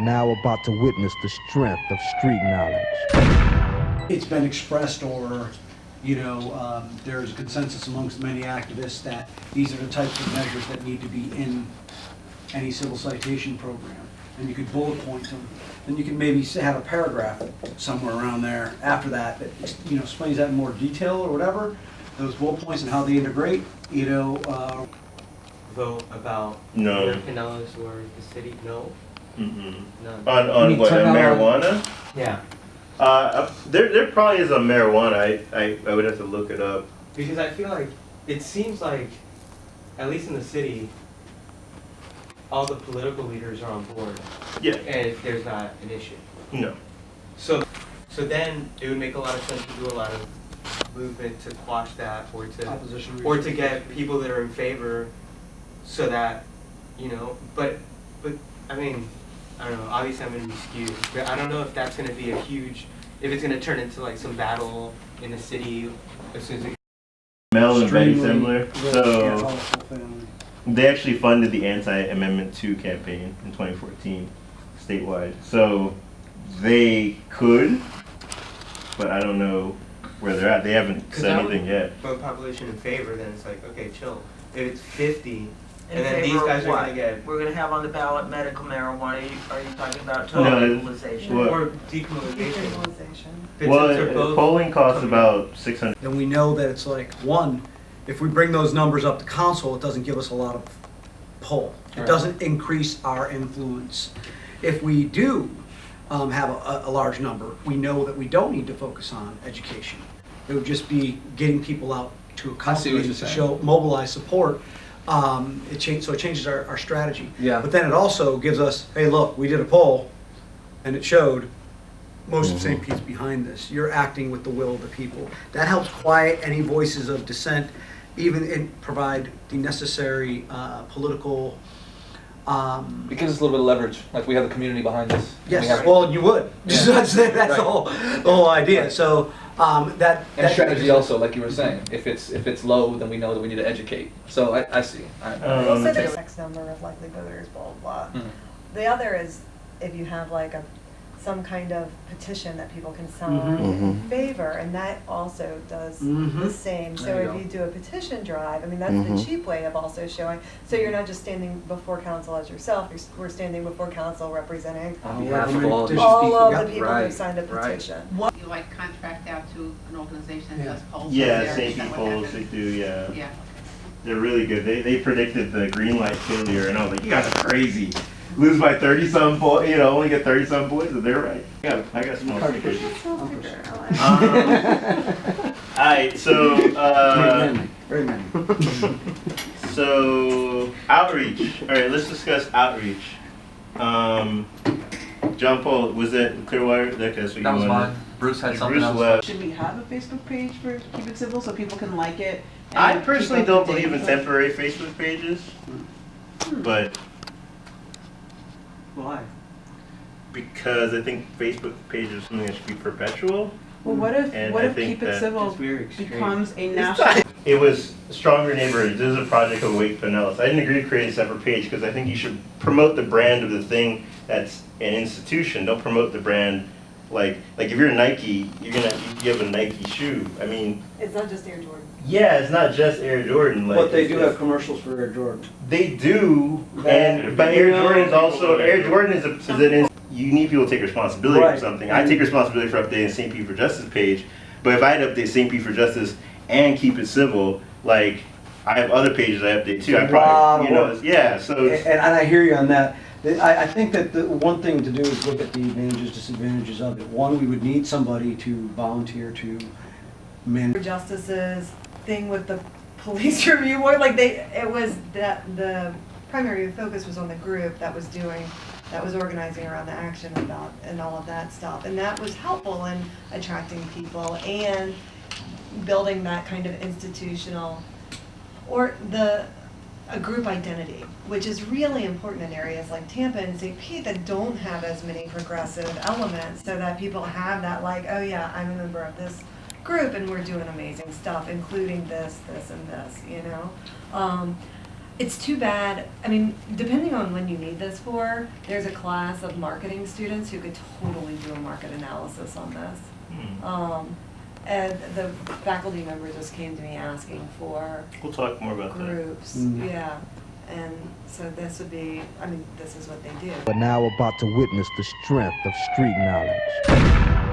now about to witness the strength of street knowledge. It's been expressed, or there's a consensus amongst many activists that these are the types of measures that need to be in any civil citation program. And you could bullet point them. Then you can maybe have a paragraph somewhere around there after that explains that in more detail or whatever. Those bullet points and how they integrate. Vote about No. whether Pinellas or the city? No. Mm-mm. None. On what, marijuana? Yeah. There probably is a marijuana. I would have to look it up. Because I feel like it seems like, at least in the city, all the political leaders are on board, Yeah. and there's not an issue. No. So then it would make a lot of sense to do a lot of movement to quash that, Opposition or to get people that are in favor, so that, but I mean, I don't know. Obviously, I'm going to be skewed, but I don't know if that's going to be if it's going to turn into like some battle in the city as soon as it. Mail and very Extremely similar. rich, So powerful family. they actually funded the Anti-Amendment 2 campaign in 2014 statewide. So they could, but I don't know where they're at. They haven't said anything yet. But population in favor, then it's like, okay, chill. If it's 50, In and then these favor of guys are what? going to get. We're gonna have on the ballot medical marijuana. Are you talking about total No, legalization? What? Or decriminalization. But Well, since they're both polling costs coming about 600. Then we know that it's like, one, if we bring those numbers up to council, it doesn't give us a lot of pull. It doesn't increase our influence. If we do have a large number, we know that we don't need to focus on education. It would just be getting people out to a council meeting to show, mobilize support. So it changes our strategy. Yeah. But then it also gives us, hey, look, we did a poll, and it showed most of St. Pete's behind this. You're acting with the will of the people. That helps quiet any voices of dissent, even provide the necessary political. It gives us a little bit of leverage, like we have the community behind us. Yes, We have- well, you would. Yeah. That's Right. the whole idea. So that And strategy also, like you were saying, if it's low, then we know that we need to educate. So I see. Well, so there's X number of likely voters, blah, blah, blah. Mhm. The other is if you have like some kind of petition that people can sign Mhm. in favor, and that also does Mhm. the same. So There you if go. you do a petition drive, I mean, that's the cheap way of also showing, so you're not just standing before council as yourself, we're standing before council representing On behalf of all of Just all of Yep. the people who signed a Right. petition. You like contract out to an organization that Yeah. does polls? Yeah, there, St. is that Pete what polls, they happens? do, yeah. Yeah. They're really good. They predicted the green light failure, and I was like, you guys are crazy. Lose by 30-some points, only get 30-some points, and they're right. I got small stickers. Alright, so, Very many. so, outreach. Alright, let's discuss outreach. John Paul, was that Clearwater? That's what you That was wanted? mine. Bruce had Bruce something else. left. Should we have a Facebook page for Keep It Civil so people can like it? and I keep personally up to don't date believe in with it? temporary Facebook pages, but Why? because I think Facebook pages are something that should be perpetual. Well, what And I if think Keep It that Civil It's very extreme. becomes a national? It was Stronger Neighborhoods. This is a project of Wake Pinellas. I didn't agree to create a separate page because I think you should promote the brand of the thing that's an institution. Don't promote the brand like if you're Nike, you have a Nike shoe. I mean, It's not just Air Jordan. yeah, it's not just Air Jordan. Like, But they do it's- have commercials for Air Jordan. They do, but Air Jordan is also Air Jordan you need people to take responsibility Right. for something. I take responsibility for updating St. Pete for Justice page, but if I had to update St. Pete for Justice and Keep It Civil, like I have other pages I update too. I It's a lot of probably, work. yeah. So it's, And I hear you on that. I think that the one thing to do is look at the advantages, disadvantages of it. One, we would need somebody to volunteer to manage. Justice's thing with the police review board, it was that the primary focus was on the group that was organizing around the action about and all of that stuff. And that was helpful in attracting people and building that kind of institutional or a group identity, which is really important in areas like Tampa and St. Pete that don't have as many progressive elements, so that people have that oh yeah, I'm a member of this group and we're doing amazing stuff, including this, and this, It's too bad, I mean, depending on when you need this for, there's a class of marketing students who could totally do a market analysis on this. And the faculty members just came to me asking for We'll talk more about that. groups, Mm. yeah. And so this would be, I mean, this is what they do. But now about to witness the strength of street knowledge.